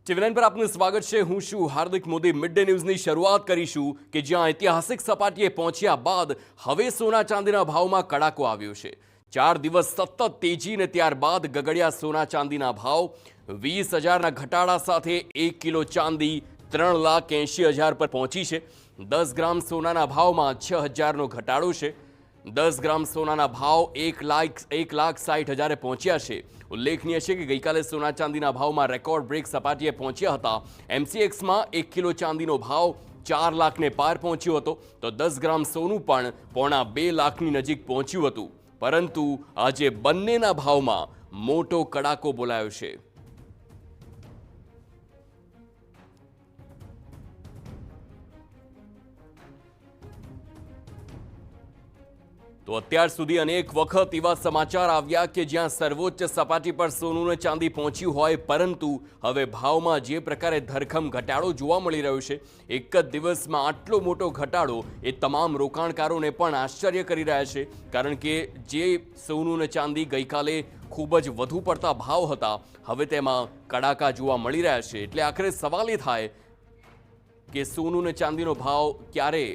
ટીવી9 પર આપનું સ્વાગત છે। હું છું હાર્દિક મોદી। મિડ ડે ન્યૂઝની શરૂઆત કરીશું કે જ્યાં ઐતિહાસિક સપાટીએ પહોંચ્યા બાદ હવે સોના ચાંદીના ભાવમાં કડાકો આવ્યો છે। 4 દિવસ સતત તેજી ને ત્યારબાદ ગગડ્યા સોના ચાંદીના ભાવ 20,000ના ઘટાડા સાથે 1 કિલો ચાંદી 3,80,000 પર પહોંચી છે। 10 ગ્રામ સોનાના ભાવમાં 6,000નો ઘટાડો છે। 10 ગ્રામ સોનાના ભાવ 1,60,000 પહોંચ્યા છે। ઉલ્લેખનીય છે કે ગઈકાલે સોના ચાંદીના ભાવમાં રેકોર્ડ બ્રેક સપાટીએ પહોંચ્યા હતા। MCXમાં 1 કિલો ચાંદીનો ભાવ 4 લાખને પાર પહોંચ્યો હતો તો 10 ગ્રામ સોનું પણ પોણા 2 લાખની નજીક પહોંચ્યું હતું। પરંતુ આજે બંનેના ભાવમાં મોટો કડાકો બોલાયો છે। તો અત્યાર સુધી અનેક વખત એવા સમાચાર આવ્યા કે જ્યાં સર્વોચ્ચ સપાટી પર સોનું અને ચાંદી પહોંચ્યું હોય, પરંતુ હવે ભાવમાં જે પ્રકારે ધરખમ ઘટાડો જોવા મળી રહ્યો છે, એક જ દિવસમાં આટલો મોટો ઘટાડો એ તમામ રોકાણકારોને પણ આશ્ચર્ય કરી રહ્યા છે। કારણ કે જે સોનું અને ચાંદી ગઈકાલે ખૂબ જ વધુ પડતા ભાવ હતા, હવે તેમાં કડાકા જોવા મળી રહ્યા છે। એટલે આખરે સવાલ એ થાય કે સોનું અને ચાંદીનો ભાવ ક્યારે